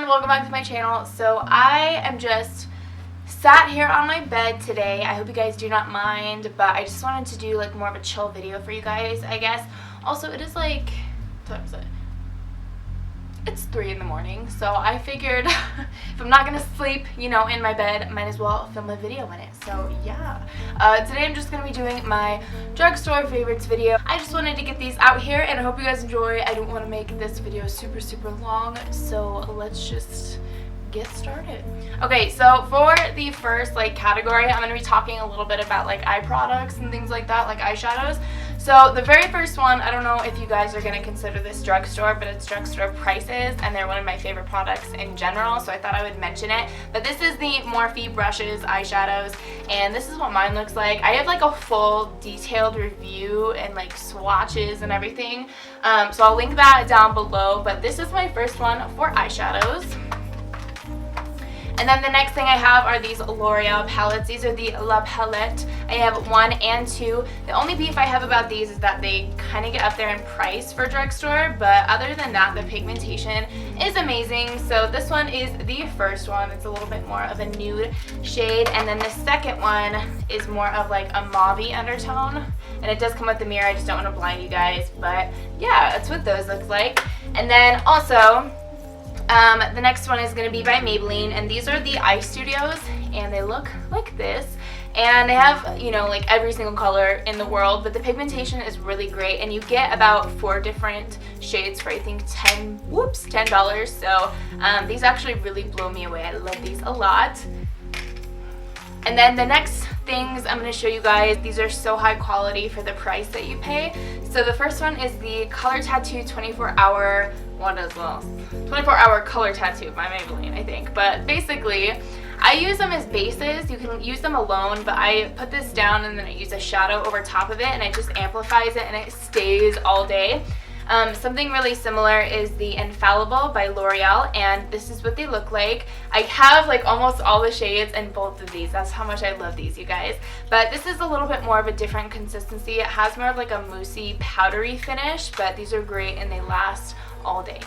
everyone, welcome back to my channel. So I am just sat here on my bed today. I hope you guys do not mind, but I just wanted to do like more of a chill video for you guys, I guess. Also, it is like, what time is it? It's 3 in the morning, so I figured if I'm not gonna sleep, you know, in my bed, might as well film a video in it. So yeah, today I'm just gonna be doing my drugstore favorites video. I just wanted to get these out here, and I hope you guys enjoy. I don't want to make this video super long, so let's just get started. Okay, so for the first like category, I'm gonna be talking a little bit about like eye products and things like that, like eyeshadows. So the very first one, I don't know if you guys are going to consider this drugstore, but it's drugstore prices, and they're one of my favorite products in general, so I thought I would mention it. But this is the Morphe brushes eyeshadows, and this is what mine looks like. I have like a full detailed review and like swatches and everything, so I'll link that down below, but this is my first one for eyeshadows. And then the next thing I have are these L'Oreal palettes. These are the La Palette. I have 1 and 2. The only beef I have about these is that they kind of get up there in price for drugstore, but other than that, the pigmentation is amazing. So this one is the first one. It's a little bit more of a nude shade, and then the second one is more of like a mauve-y undertone, and it does come with the mirror. I just don't want to blind you guys, but yeah, that's what those look like. And then also, the next one is going to be by Maybelline, and these are the Eye Studios, and they look like this, and they have, you know, like every single color in the world, but the pigmentation is really great, and you get about 4 different shades for I think $10, so these actually really blow me away. I love these a lot. And then the next things I'm going to show you guys, these are so high quality for the price that you pay. So the first one is the Color Tattoo 24-hour, what is this? 24-hour color tattoo by Maybelline, I think. But basically, I use them as bases. You can use them alone, but I put this down and then I use a shadow over top of it, and it just amplifies it and it stays all day. Something really similar is the Infallible by L'Oreal, and this is what they look like. I have like almost all the shades in both of these. That's how much I love these, you guys. But this is a little bit more of a different consistency. It has more of like a moussey, powdery finish, but these are great and they last all day.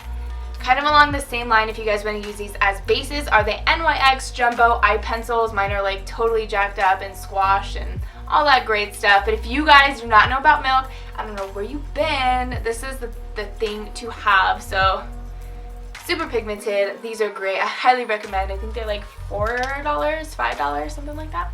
Kind of along the same line, if you guys want to use these as bases, are the NYX Jumbo Eye Pencils. Mine are like totally jacked up and squashed and all that great stuff. But if you guys do not know about Milk, I don't know where you've been, this is the thing to have. So super pigmented. These are great. I highly recommend. I think they're like $4, $5, something like that.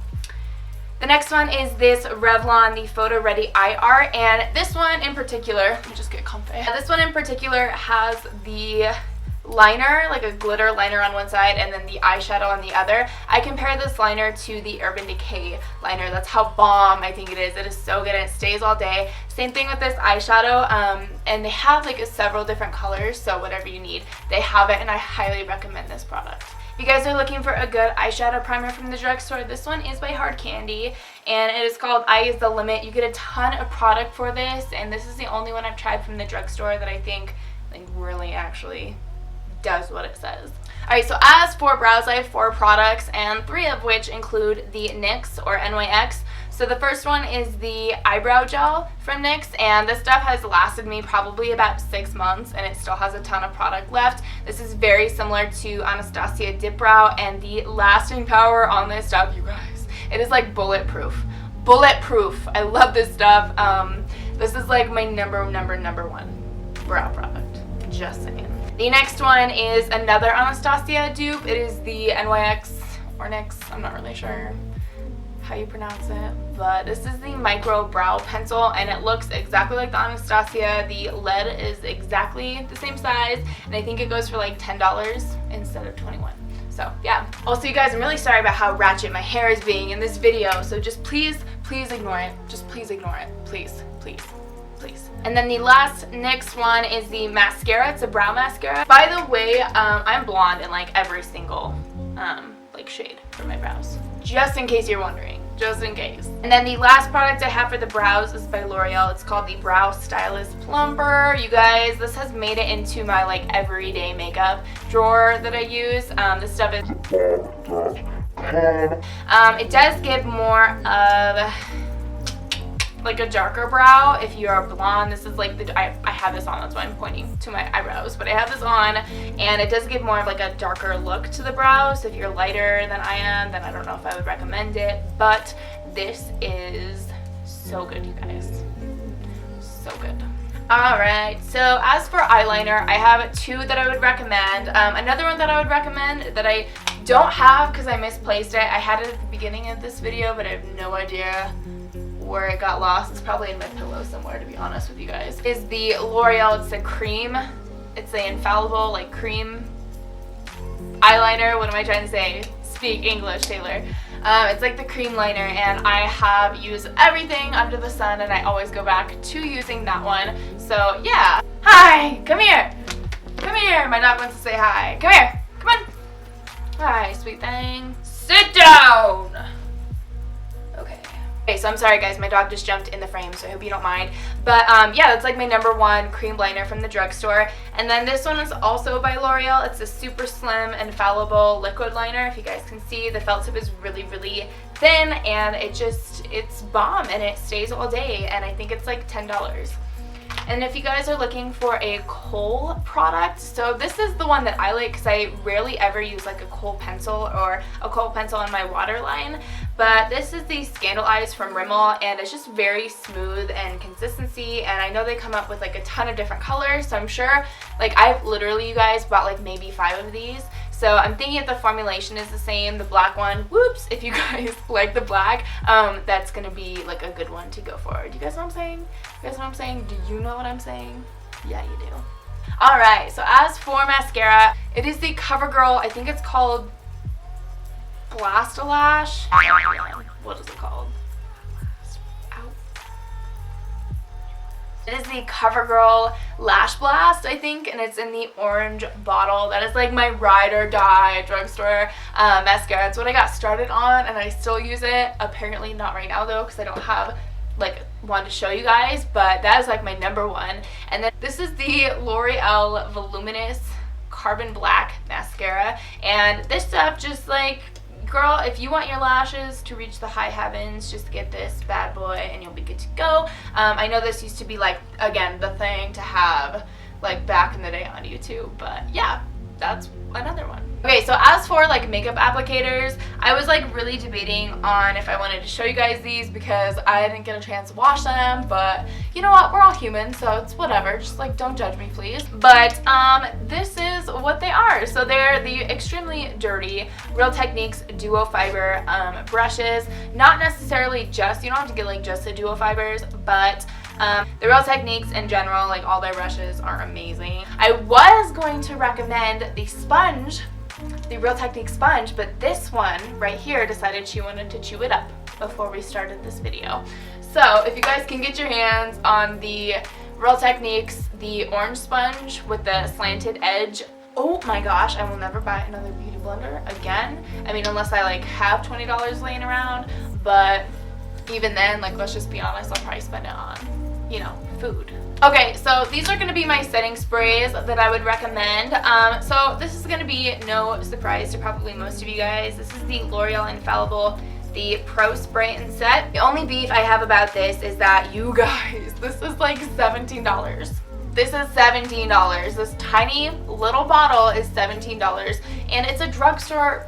The next one is this Revlon, the Photo Ready Eye Art, and this one in particular, let me just get comfy. This one in particular has the liner, like a glitter liner on one side and then the eyeshadow on the other. I compare this liner to the Urban Decay liner. That's how bomb I think it is. It is so good and it stays all day. Same thing with this eyeshadow, and they have like several different colors, so whatever you need, they have it, and I highly recommend this product. If you guys are looking for a good eyeshadow primer from the drugstore, this one is by Hard Candy, and it is called Eye is the Limit. You get a ton of product for this, and this is the only one I've tried from the drugstore that I think like really actually does what it says. Alright, so as for brows, I have 4 products, and 3 of which include the NYX or NYX. So the first one is the eyebrow gel from NYX, and this stuff has lasted me probably about 6 months, and it still has a ton of product left. This is very similar to Anastasia Dip Brow, and the lasting power on this stuff, you guys, it is like bulletproof. Bulletproof. I love this stuff. This is like my number 1 brow product. Just saying. The next one is another Anastasia dupe. It is the NYX or NYX, I'm not really sure how you pronounce it, but this is the Micro Brow Pencil, and it looks exactly like the Anastasia. The lead is exactly the same size, and I think it goes for like $10 instead of $21. So yeah. Also, you guys, I'm really sorry about how ratchet my hair is being in this video, so just please ignore it. Just please ignore it. Please. And then the last NYX one is the mascara. It's a brow mascara. By the way, I'm blonde in like every single like shade for my brows, just in case you're wondering, just in case. And then the last product I have for the brows is by L'Oreal. It's called the Brow Stylist Plumper. You guys, this has made it into my like everyday makeup drawer that I use. This stuff is it does give more of like a darker brow. If you're a blonde, this is like the, I have this on, that's why I'm pointing to my eyebrows, but I have this on and it does give more of like a darker look to the brow. So if you're lighter than I am, then I don't know if I would recommend it, but this is so good, you guys, so good. Alright, so as for eyeliner, I have two that I would recommend. Another one that I would recommend that I don't have because I misplaced it. I had it at the beginning of this video, but I have no idea where it got lost. It's probably in my pillow somewhere, to be honest with you guys. Is the L'Oreal, it's a cream. It's the infallible, like, cream eyeliner. What am I trying to say? Speak English, Taylor. It's like the cream liner, and I have used everything under the sun, and I always go back to using that one. So yeah. Hi, come here. Come here. My dog wants to say hi. Come here. Come on. Hi, sweet thing. Sit down. Okay, so I'm sorry guys, my dog just jumped in the frame, so I hope you don't mind. But yeah, that's like my #1 cream liner from the drugstore. And then this one is also by L'Oreal. It's a super slim infallible liquid liner. If you guys can see, the felt tip is really, really thin, and it's bomb, and it stays all day, and I think it's like $10. And if you guys are looking for a kohl product, so this is the one that I like because I rarely ever use like a kohl pencil or a kohl pencil on my waterline. But this is the Scandal Eyes from Rimmel, and it's just very smooth and consistency, and I know they come up with like a ton of different colors, so I'm sure, like, I've literally, you guys, bought like maybe 5 of these. So I'm thinking if the formulation is the same, the black one, whoops, if you guys like the black, that's going to be like a good one to go for. Do you guys know what I'm saying? You guys know what I'm saying? Do you know what I'm saying? Yeah, you do. Alright, so as for mascara, it is the CoverGirl, I think it's called Blast-A-Lash. What is it called? It is the CoverGirl Lash Blast, I think, and it's in the orange bottle. That is like my ride or die drugstore mascara. It's what I got started on, and I still use it. Apparently not right now though, because I don't have like one to show you guys, but that is like my #1. And then this is the L'Oreal Voluminous Carbon Black Mascara, and this stuff just like, girl, if you want your lashes to reach the high heavens, just get this bad boy and you'll be good to go. I know this used to be like, again, the thing to have like back in the day on YouTube, but yeah, that's another one. Okay, so as for like makeup applicators, I was like really debating on if I wanted to show you guys these because I didn't get a chance to wash them, but you know what, we're all human, so it's whatever, just like don't judge me please. But this is what they are. So they're the extremely dirty Real Techniques Duo Fiber brushes. Not necessarily just, you don't have to get like just the Duo Fibers, but the Real Techniques in general, like all their brushes are amazing. I was going to recommend the sponge, the Real Techniques sponge, but this one right here decided she wanted to chew it up before we started this video. So if you guys can get your hands on the Real Techniques, the orange sponge with the slanted edge, oh my gosh, I will never buy another beauty blender again. I mean, unless I like have $20 laying around, but even then, like, let's just be honest, I'll probably spend it on, you know, food. Okay, so these are going to be my setting sprays that I would recommend. So this is going to be no surprise to probably most of you guys. This is the L'Oreal Infallible, the Pro Spray and Set. The only beef I have about this is that, you guys, this is like $17. This is $17. This tiny little bottle is $17, and it's a drugstore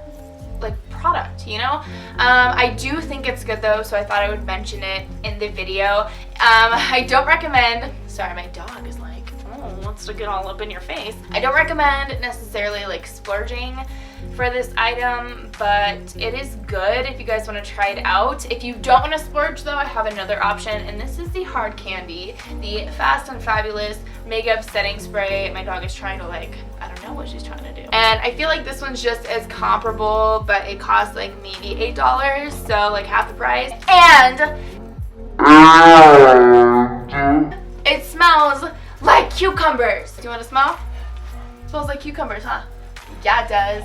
like product, you know. I do think it's good though, so I thought I would mention it in the video. I don't recommend, sorry, my dog is like, oh, wants to get all up in your face. I don't recommend necessarily like splurging for this item, but it is good if you guys want to try it out. If you don't want to splurge though, I have another option, and this is the Hard Candy, the Fast and Fabulous Makeup Setting Spray. My dog is trying to like, I don't know what she's trying to do. And I feel like this one's just as comparable, but it costs like maybe $8, so like half the price. And it smells like cucumbers. Do you want to smell? It smells like cucumbers, huh? Yeah, it does.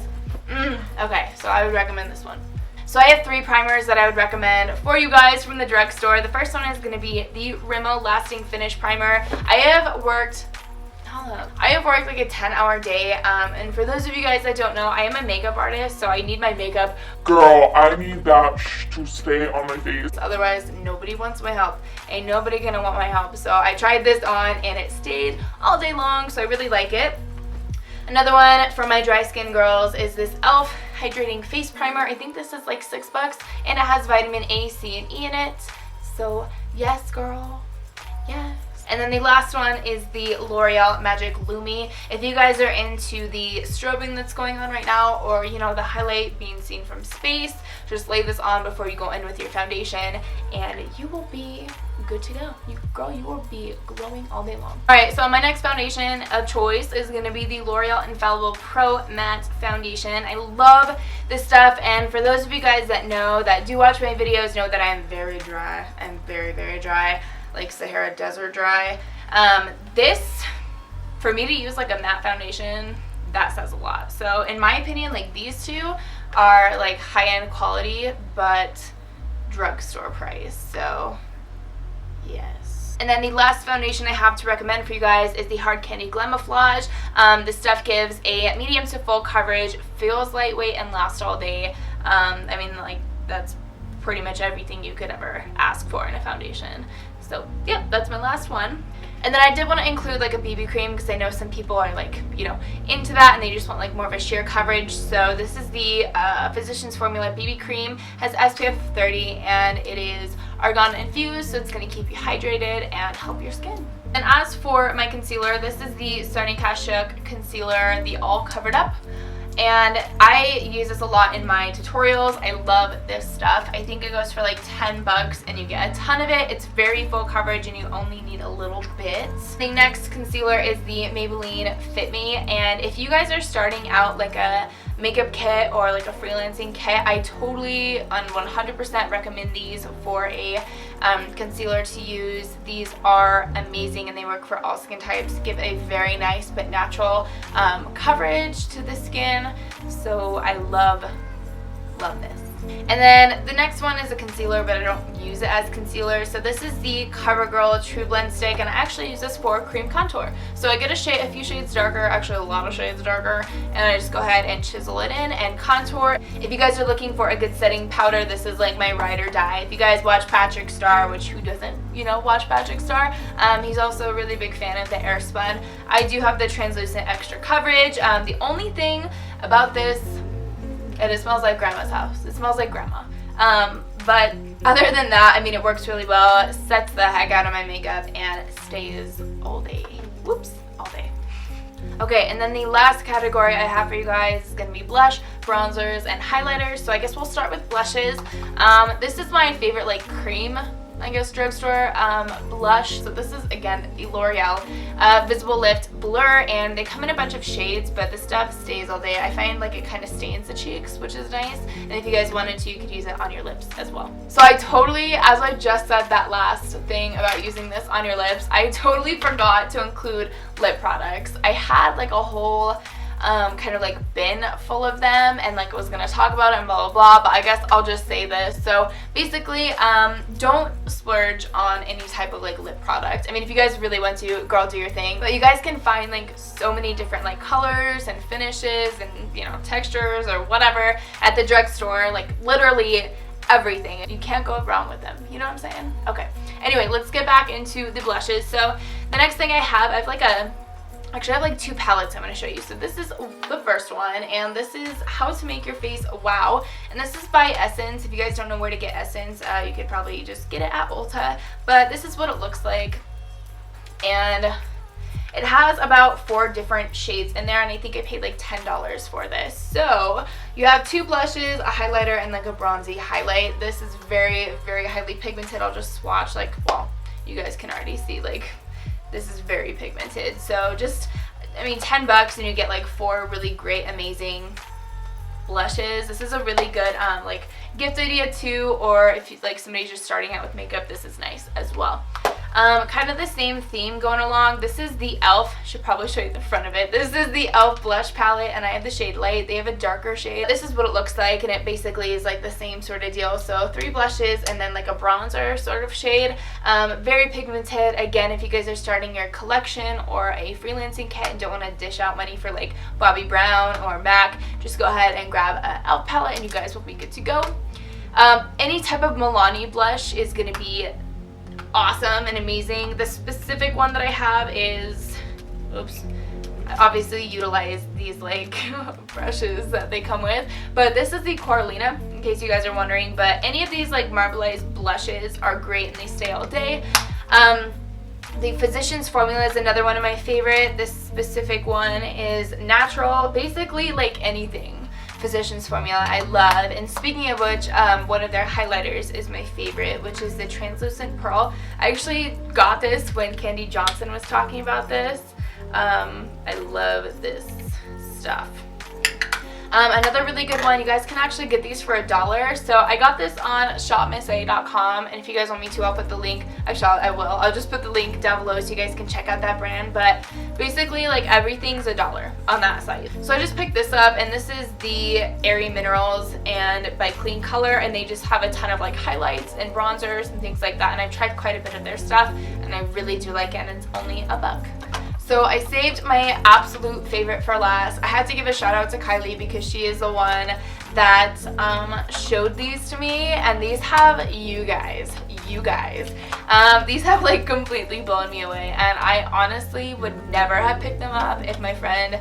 Okay, so I would recommend this one. So I have 3 primers that I would recommend for you guys from the drugstore. The first one is going to be the Rimmel Lasting Finish Primer. I have worked, oh, up. I have worked like a 10-hour day, and for those of you guys that don't know, I am a makeup artist, so I need my makeup. Girl, I need that to stay on my face. Otherwise, nobody wants my help. Ain't nobody gonna want my help. So I tried this on and it stayed all day long, so I really like it. Another one for my dry skin girls is this e.l.f. Hydrating Face Primer. I think this is like $6 and it has vitamin A, C, and E in it. So yes, girl, yes. And then the last one is the L'Oreal Magic Lumi. If you guys are into the strobing that's going on right now, or you know, the highlight being seen from space, just lay this on before you go in with your foundation and you will be good to go. Girl, you will be glowing all day long. Alright, so my next foundation of choice is going to be the L'Oreal Infallible Pro Matte Foundation. I love this stuff, and for those of you guys that know, that do watch my videos, know that I am very dry. I'm very, very dry. Like Sahara Desert dry. This, for me to use like a matte foundation, that says a lot. So in my opinion, like these two are like high-end quality, but drugstore price. So yes. And then the last foundation I have to recommend for you guys is the Hard Candy Glamouflage. This stuff gives a medium to full coverage, feels lightweight, and lasts all day. I mean, like, that's pretty much everything you could ever ask for in a foundation. So yeah, that's my last one. And then I did want to include like a BB cream because I know some people are like, you know, into that and they just want like more of a sheer coverage. So this is the Physicians Formula BB cream. Has SPF 30 and it is argan infused, so it's going to keep you hydrated and help your skin. And as for my concealer, this is the Sony Kashuk Concealer, the All Covered Up. And I use this a lot in my tutorials. I love this stuff. I think it goes for like $10 and you get a ton of it. It's very full coverage and you only need a little bit. The next concealer is the Maybelline Fit Me, and if you guys are starting out like a makeup kit or like a freelancing kit, I totally and 100% recommend these for a concealer to use. These are amazing and they work for all skin types, give a very nice but natural coverage to the skin. So I love this. And then the next one is a concealer, but I don't use it as concealer. So this is the CoverGirl True Blend Stick, and I actually use this for cream contour. So I get a few shades darker, actually a lot of shades darker, and I just go ahead and chisel it in and contour. If you guys are looking for a good setting powder, this is like my ride or die. If you guys watch Patrick Star, which who doesn't, you know, watch Patrick Star, he's also a really big fan of the Airspun. I do have the translucent extra coverage. The only thing about this, and it smells like grandma's house. It smells like grandma. But other than that, I mean, it works really well. It sets the heck out of my makeup and it stays all day. Whoops, all day. Okay, and then the last category I have for you guys is going to be blush, bronzers, and highlighters. So I guess we'll start with blushes. This is my favorite like cream, I guess, drugstore blush. So this is, again, the L'Oreal Visible Lift Blur, and they come in a bunch of shades, but the stuff stays all day. I find like it kind of stains the cheeks, which is nice, and if you guys wanted to, you could use it on your lips as well. So I totally, as I just said that last thing about using this on your lips, I totally forgot to include lip products. I had like a whole kind of like bin full of them and like was gonna talk about it and blah blah blah, but I guess I'll just say this. So basically, don't splurge on any type of like lip product. I mean, if you guys really want to, girl, do your thing, but you guys can find like so many different like colors and finishes and, you know, textures or whatever at the drugstore, like literally everything. You can't go wrong with them, you know what I'm saying? Okay, anyway, let's get back into the blushes. So the next thing I have actually, I have like two palettes I'm going to show you. So this is the first one, and this is How to Make Your Face Wow. And this is by Essence. If you guys don't know where to get Essence, you could probably just get it at Ulta. But this is what it looks like. And it has about 4 different shades in there, and I think I paid like $10 for this. So you have 2 blushes, a highlighter, and like a bronzy highlight. This is very, very highly pigmented. I'll just swatch, like, well, you guys can already see, like, this is very pigmented. So just, I mean, $10 and you get like 4 really great, amazing blushes. This is a really good like gift idea too, or if you like somebody's just starting out with makeup, this is nice as well. Kind of the same theme going along. This is the e.l.f. Should probably show you the front of it. This is the e.l.f. blush palette, and I have the shade Light. They have a darker shade. This is what it looks like, and it basically is like the same sort of deal. So 3 blushes and then like a bronzer sort of shade. Very pigmented. Again, if you guys are starting your collection or a freelancing kit and don't want to dish out money for like Bobbi Brown or MAC, just go ahead and grab an e.l.f. palette and you guys will be good to go. Any type of Milani blush is going to be awesome and amazing. The specific one that I have is, oops, I obviously utilize these like brushes that they come with, but this is the Coralina, in case you guys are wondering. But any of these like marbleized blushes are great and they stay all day. The Physicians Formula is another one of my favorite. This specific one is natural, basically like anything Physicians Formula I love. And speaking of which, one of their highlighters is my favorite, which is the Translucent Pearl. I actually got this when Candy Johnson was talking about this. I love this stuff. Another really good one, you guys can actually get these for $1. So I got this on shopmissa.com, and if you guys want me to, I'll put the link. Actually, I will. I'll just put the link down below so you guys can check out that brand. But basically, like, everything's $1 on that site. So I just picked this up, and this is the Airy Minerals and by Clean Color, and they just have a ton of like highlights and bronzers and things like that. And I've tried quite a bit of their stuff, and I really do like it, and it's only $1. So I saved my absolute favorite for last. I had to give a shout out to Kylie because she is the one that showed these to me, and these have you guys. These have like completely blown me away, and I honestly would never have picked them up if my friend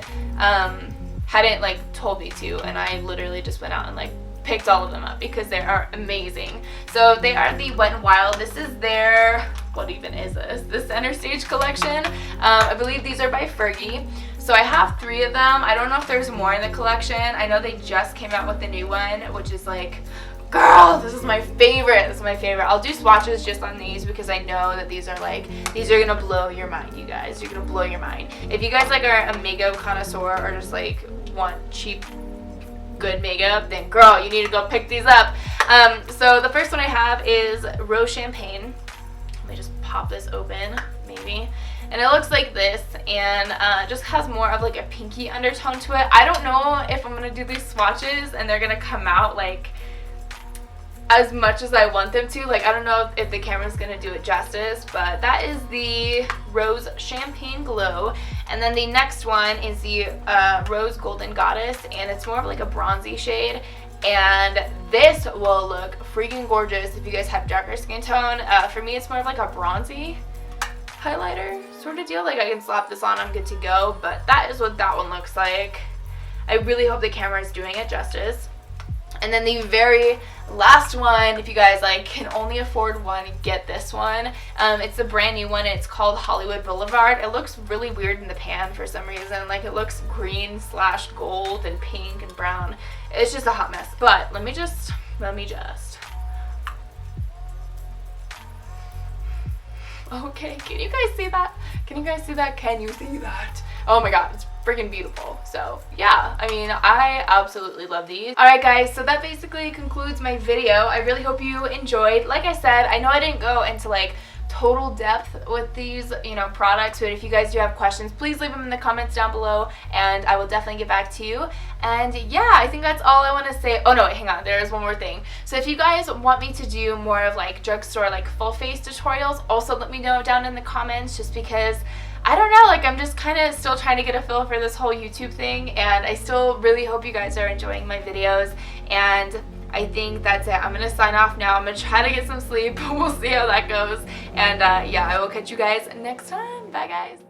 hadn't like told me to, and I literally just went out and like picked all of them up because they are amazing. So they are the Wet n Wild. This is their, what even is this? The Center Stage collection. I believe these are by Fergie. So I have 3 of them. I don't know if there's more in the collection. I know they just came out with a new one, which is like, girl, this is my favorite. This is my favorite. I'll do swatches just on these because I know that these are like, these are gonna blow your mind, you guys. You're gonna blow your mind. If you guys like are a makeup connoisseur or just like want cheap good makeup, then girl, you need to go pick these up. So the first one I have is Rose Champagne. Let me just pop this open, maybe. And it looks like this, and just has more of like a pinky undertone to it. I don't know if I'm gonna do these swatches and they're gonna come out like as much as I want them to. Like, I don't know if the camera's gonna do it justice, but that is the Rose Champagne Glow. And then the next one is the Rose Golden Goddess, and it's more of like a bronzy shade. And this will look freaking gorgeous if you guys have darker skin tone. For me, it's more of like a bronzy highlighter sort of deal. Like, I can slap this on, I'm good to go. But that is what that one looks like. I really hope the camera is doing it justice. And then the very last one, if you guys like can only afford one, get this one. It's a brand new one. It's called Hollywood Boulevard. It looks really weird in the pan for some reason. Like, it looks green / gold and pink and brown. It's just a hot mess. But let me just okay, can you guys see that? Can you guys see that? Can you see that? Oh my god, it's freaking beautiful. So yeah, I mean, I absolutely love these. Alright guys, so that basically concludes my video. I really hope you enjoyed. Like I said, I know I didn't go into like total depth with these, you know, products, but if you guys do have questions, please leave them in the comments down below and I will definitely get back to you. And yeah, I think that's all I want to say. Oh no, wait, hang on, there is one more thing. So if you guys want me to do more of like drugstore like full face tutorials, also let me know down in the comments, just because I don't know, like, I'm just kind of still trying to get a feel for this whole YouTube thing, and I still really hope you guys are enjoying my videos. And I think that's it. I'm gonna sign off now. I'm gonna try to get some sleep. We'll see how that goes. And yeah, I will catch you guys next time. Bye guys.